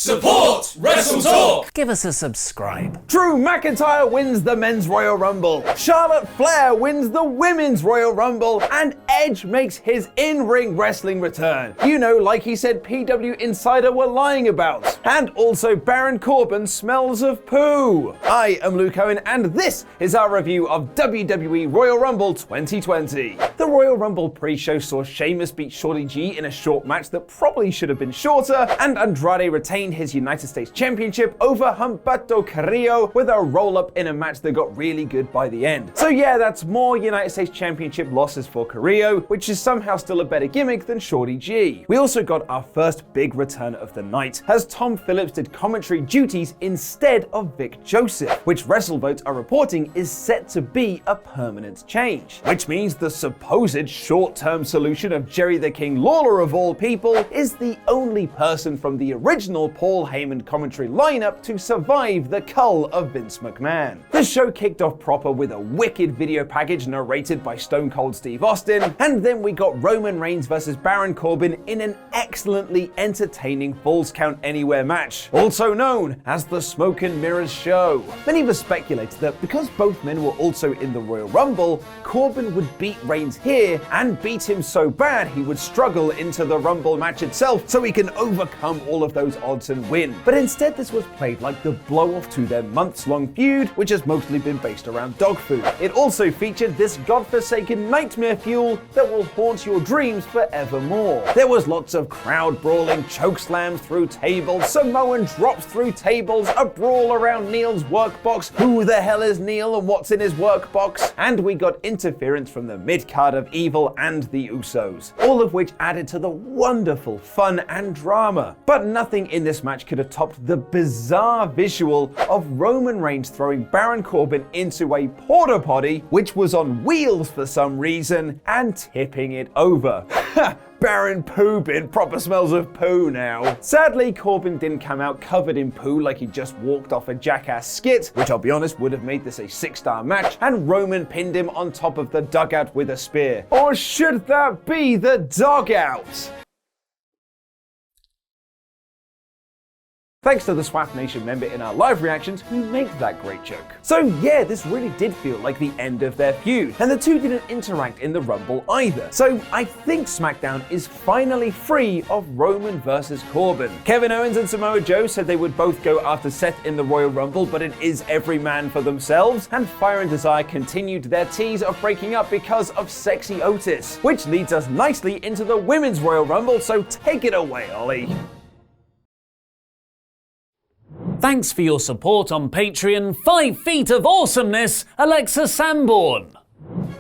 Support WrestleTalk! Give us a subscribe. Drew McIntyre wins the Men's Royal Rumble. Charlotte Flair wins the Women's Royal Rumble. And Edge makes his in-ring wrestling return. You know, like he said PW Insider were lying about. And also Baron Corbin smells of poo. I am Luke Owen and this is our review of WWE Royal Rumble 2020. The Royal Rumble pre-show saw Sheamus beat Shorty G in a short match that probably should have been shorter, and Andrade retained his United States Championship over Humberto Carrillo with a roll-up in a match that got really good by the end. So yeah, that's more United States Championship losses for Carrillo, which is somehow still a better gimmick than Shorty G. We also got our first big return of the night, as Tom Phillips did commentary duties instead of Vic Joseph, which WrestleVotes are reporting is set to be a permanent change. Which means the supposed short-term solution of Jerry the King Lawler of all people is the only person from the original Paul Heyman commentary lineup to survive the cull of Vince McMahon. The show kicked off proper with a wicked video package narrated by Stone Cold Steve Austin, and then we got Roman Reigns versus Baron Corbin in an excellently entertaining Falls Count Anywhere match, also known as the Smoke and Mirrors Show. Many of us speculated that because both men were also in the Royal Rumble, Corbin would beat Reigns here and beat him so bad he would struggle into the Rumble match itself so he can overcome all of those odds and win. But instead this was played like the blow-off to their months-long feud, which has mostly been based around dog food. It also featured this godforsaken nightmare fuel that will haunt your dreams forevermore. There was lots of crowd brawling, choke slams through tables, Samoan drops through tables, a brawl around Neil's workbox, who the hell is Neil and what's in his workbox, and we got interference from the mid-card of Evil and the Usos, all of which added to the wonderful fun and drama. But nothing in this match could have topped the bizarre visual of Roman Reigns throwing Baron Corbin into a porta potty, which was on wheels for some reason, and tipping it over. Baron Poo Bin proper smells of poo now. Sadly, Corbin didn't come out covered in poo like he just walked off a Jackass skit, which I'll be honest would have made this a 6-star match, and Roman pinned him on top of the dugout with a spear. Or should that be the dugout? Thanks to the SWAT Nation member in our live reactions who made that great joke. So yeah, this really did feel like the end of their feud, and the two didn't interact in the Rumble either. So I think SmackDown is finally free of Roman versus Corbin. Kevin Owens and Samoa Joe said they would both go after Seth in the Royal Rumble, but it is every man for themselves, and Fire and Desire continued their tease of breaking up because of Sexy Otis, which leads us nicely into the Women's Royal Rumble, so take it away, Ollie. Thanks for your support on Patreon. 5 feet of awesomeness, Alexa Sanborn.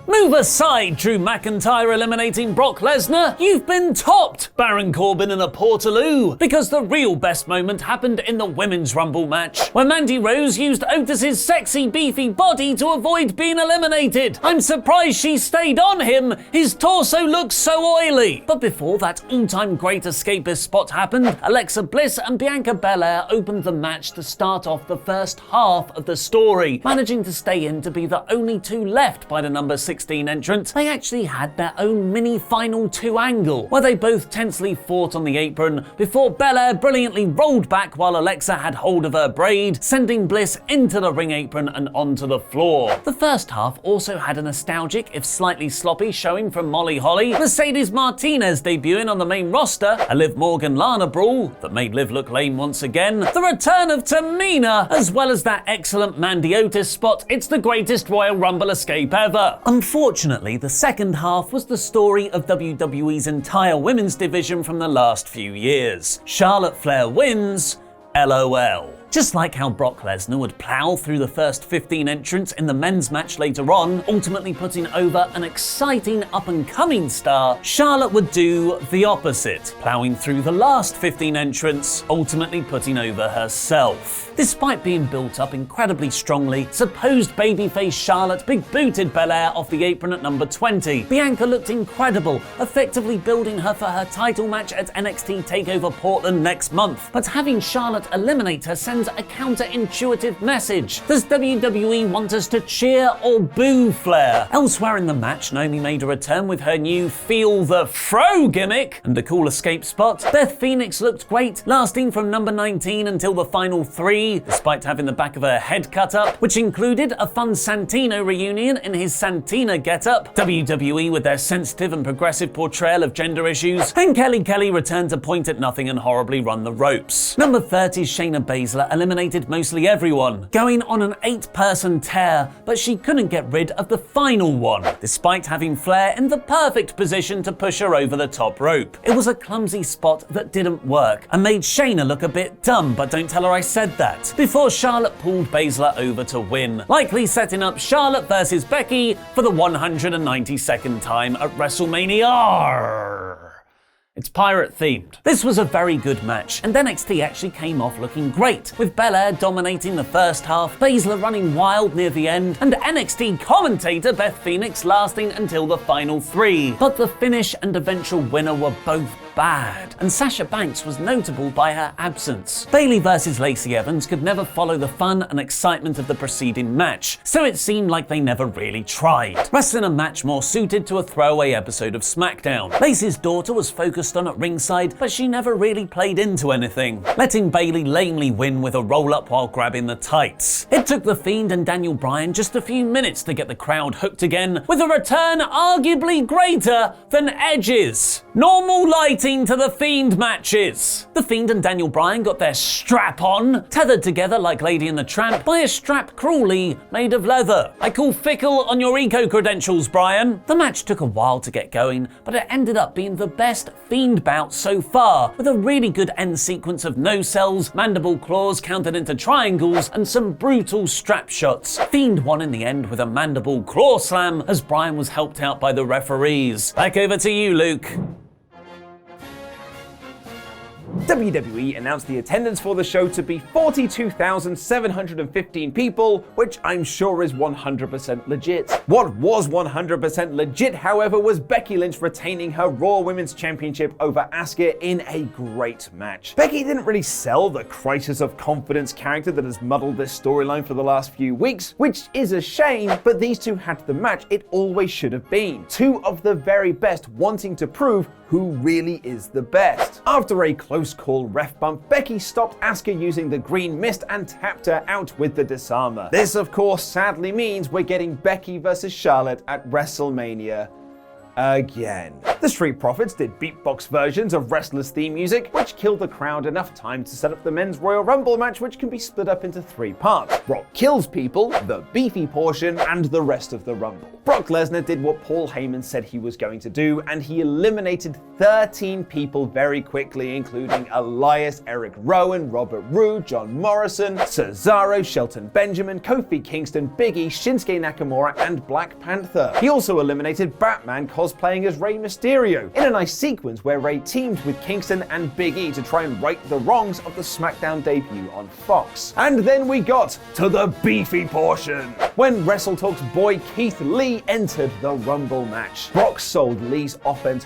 Move aside, Drew McIntyre eliminating Brock Lesnar. You've been topped, Baron Corbin in a Portaloo. Because the real best moment happened in the Women's Rumble match, where Mandy Rose used Otis's sexy, beefy body to avoid being eliminated. I'm surprised she stayed on him. His torso looks so oily. But before that all-time great escapist spot happened, Alexa Bliss and Bianca Belair opened the match to start off the first half of the story, managing to stay in to be the only two left by the number 16 entrant. They actually had their own mini Final 2 angle, where they both tensely fought on the apron before Belair brilliantly rolled back while Alexa had hold of her braid, sending Bliss into the ring apron and onto the floor. The first half also had a nostalgic, if slightly sloppy, showing from Molly Holly, Mercedes Martinez debuting on the main roster, a Liv Morgan-Lana brawl that made Liv look lame once again, the return of Tamina, as well as that excellent Mandy Otis spot. It's the greatest Royal Rumble escape ever. Unfortunately, the second half was the story of WWE's entire women's division from the last few years. Charlotte Flair wins, LOL. Just like how Brock Lesnar would plow through the first 15 entrants in the men's match later on, ultimately putting over an exciting up-and-coming star, Charlotte would do the opposite, plowing through the last 15 entrants, ultimately putting over herself. Despite being built up incredibly strongly, supposed babyface Charlotte big-booted Belair off the apron at number 20. Bianca looked incredible, effectively building her for her title match at NXT TakeOver Portland next month. But having Charlotte eliminate her sent fans a counterintuitive message. Does WWE want us to cheer or boo Flair? Elsewhere in the match, Naomi made a return with her new Feel the Fro gimmick and a cool escape spot. Beth Phoenix looked great, lasting from number 19 until the final 3, despite having the back of her head cut up, which included a fun Santino reunion in his Santina getup, WWE with their sensitive and progressive portrayal of gender issues, and Kelly returned to point at nothing and horribly run the ropes. Number 30's Shayna Baszler eliminated mostly everyone, going on an 8-person tear, but she couldn't get rid of the final one, despite having Flair in the perfect position to push her over the top rope. It was a clumsy spot that didn't work and made Shayna look a bit dumb, but don't tell her I said that, before Charlotte pulled Baszler over to win, likely setting up Charlotte versus Becky for the 192nd time at WrestleMania. It's pirate themed. This was a very good match, and NXT actually came off looking great, with Belair dominating the first half, Baszler running wild near the end, and NXT commentator Beth Phoenix lasting until the final 3. But the finish and eventual winner were both bad, and Sasha Banks was notable by her absence. Bayley versus Lacey Evans could never follow the fun and excitement of the preceding match, so it seemed like they never really tried, wrestling a match more suited to a throwaway episode of SmackDown. Lacey's daughter was focused on at ringside, but she never really played into anything, letting Bayley lamely win with a roll-up while grabbing the tights. It took The Fiend and Daniel Bryan just a few minutes to get the crowd hooked again, with a return arguably greater than Edge's. Normal lighting to The Fiend matches. The Fiend and Daniel Bryan got their strap on, tethered together like Lady and the Tramp by a strap cruelly made of leather. I call fickle on your eco credentials, Bryan. The match took a while to get going, but it ended up being the best Fiend bout so far, with a really good end sequence of no-cells, mandible claws counted into triangles, and some brutal strap shots. Fiend won in the end with a mandible claw slam as Bryan was helped out by the referees. Back over to you, Luke. WWE announced the attendance for the show to be 42,715 people, which I'm sure is 100% legit. What was 100% legit, however, was Becky Lynch retaining her Raw Women's Championship over Asuka in a great match. Becky didn't really sell the crisis of confidence character that has muddled this storyline for the last few weeks, which is a shame, but these two had the match it always should have been. Two of the very best wanting to prove who really is the best. After a close call ref bump, Becky stopped Asuka using the green mist and tapped her out with the disarmer. This, of course, sadly means we're getting Becky versus Charlotte at WrestleMania again. The Street Profits did beatbox versions of wrestlers' theme music, which killed the crowd enough time to set up the Men's Royal Rumble match, which can be split up into 3 parts. Brock kills people, the beefy portion, and the rest of the Rumble. Brock Lesnar did what Paul Heyman said he was going to do, and he eliminated 13 people very quickly, including Elias, Eric Rowan, Robert Roode, John Morrison, Cesaro, Shelton Benjamin, Kofi Kingston, Big E, Shinsuke Nakamura, and Black Panther. He also eliminated Batman cosplaying as Rey Mysterio, in a nice sequence where Rey teamed with Kingston and Big E to try and right the wrongs of the SmackDown debut on Fox. And then we got to the beefy portion, when WrestleTalk's boy Keith Lee entered the Rumble match. Brock sold Lee's offense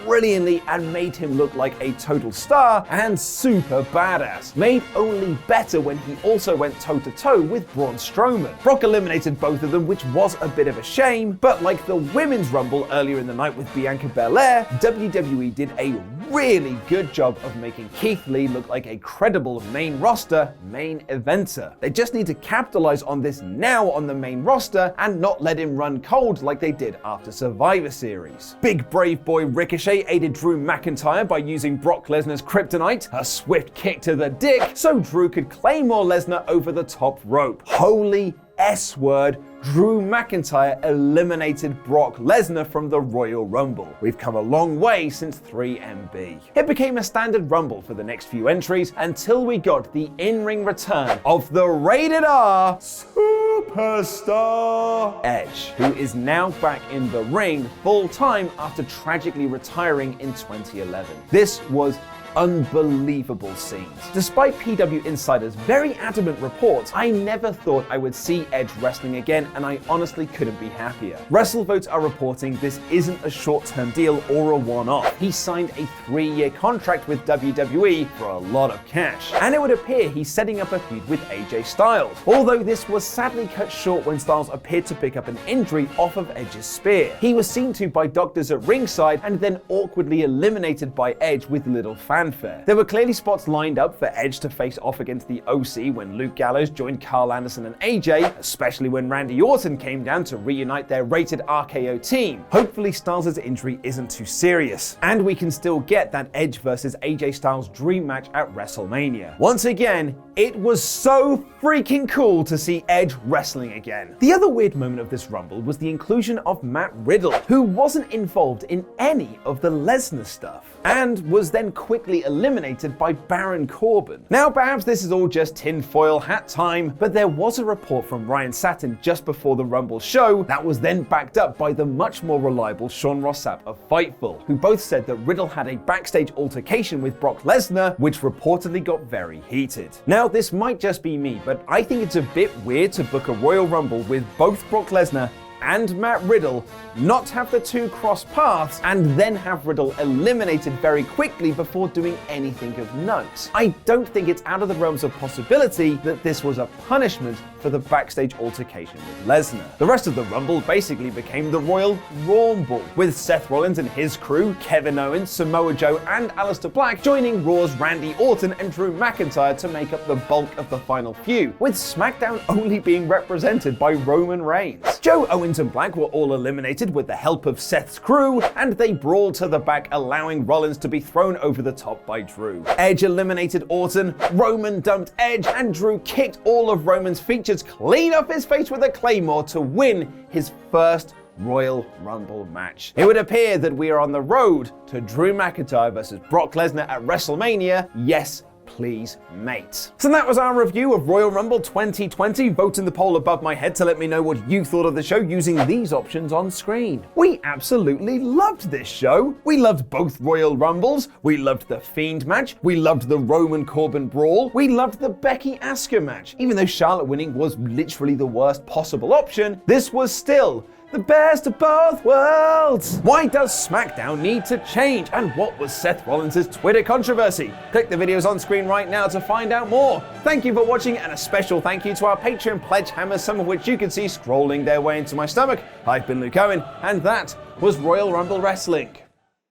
brilliantly and made him look like a total star and super badass. Made only better when he also went toe-to-toe with Braun Strowman. Brock eliminated both of them, which was a bit of a shame, but like the Women's Rumble earlier in the night with Bianca Belair, WWE did a really good job of making Keith Lee look like a credible main roster main eventer. They just need to capitalize on this now on the main roster and not let him run cold like they did after Survivor Series. Big brave boy Ricochet aided Drew McIntyre by using Brock Lesnar's kryptonite, a swift kick to the dick, so Drew could Claymore Lesnar over the top rope. Holy S-word, Drew McIntyre eliminated Brock Lesnar from the Royal Rumble. We've come a long way since 3MB. It became a standard Rumble for the next few entries until we got the in-ring return of the Rated R Superstar Edge, who is now back in the ring full-time after tragically retiring in 2011. This was unbelievable scenes. Despite PW Insider's very adamant reports, I never thought I would see Edge wrestling again, and I honestly couldn't be happier. WrestleVotes are reporting this isn't a short-term deal or a one-off. He signed a 3-year contract with WWE for a lot of cash, and it would appear he's setting up a feud with AJ Styles, although this was sadly cut short when Styles appeared to pick up an injury off of Edge's spear. He was seen to by doctors at ringside and then awkwardly eliminated by Edge with little fanfare. There were clearly spots lined up for Edge to face off against the OC when Luke Gallows joined Carl Anderson and AJ, especially when Randy Orton came down to reunite their rated RKO team. Hopefully Styles' injury isn't too serious, and we can still get that Edge versus AJ Styles dream match at WrestleMania. Once again, it was so freaking cool to see Edge wrestling again. The other weird moment of this Rumble was the inclusion of Matt Riddle, who wasn't involved in any of the Lesnar stuff, and was then quickly eliminated by Baron Corbin. Now perhaps this is all just tinfoil hat time, but there was a report from Ryan Satin just before the Rumble show that was then backed up by the much more reliable Sean Ross Sapp of Fightful, who both said that Riddle had a backstage altercation with Brock Lesnar, which reportedly got very heated. Now this might just be me, but I think it's a bit weird to book a Royal Rumble with both Brock Lesnar and Matt Riddle, not have the two cross paths, and then have Riddle eliminated very quickly before doing anything of note. I don't think it's out of the realms of possibility that this was a punishment for the backstage altercation with Lesnar. The rest of the Rumble basically became the Royal Rumble, with Seth Rollins and his crew, Kevin Owens, Samoa Joe, and Aleister Black joining Raw's Randy Orton and Drew McIntyre to make up the bulk of the final few, with SmackDown only being represented by Roman Reigns. Joe Owens and Black were all eliminated with the help of Seth's crew, and they brawled to the back, allowing Rollins to be thrown over the top by Drew. Edge eliminated Orton, Roman dumped Edge, and Drew kicked all of Roman's features clean off his face with a Claymore to win his first Royal Rumble match. It would appear that we are on the road to Drew McIntyre versus Brock Lesnar at WrestleMania. Yes, please, mate. So that was our review of Royal Rumble 2020. Vote in the poll above my head to let me know what you thought of the show using these options on screen. We absolutely loved this show. We loved both Royal Rumbles. We loved the Fiend match. We loved the Roman Corbin brawl. We loved the Becky Asuka match. Even though Charlotte winning was literally the worst possible option, this was still the best of both worlds. Why does SmackDown need to change? And what was Seth Rollins' Twitter controversy? Click the videos on screen right now to find out more. Thank you for watching, and a special thank you to our Patreon pledge hammers, some of which you can see scrolling their way into my stomach. I've been Luke Owen, and that was Royal Rumble Wrestling.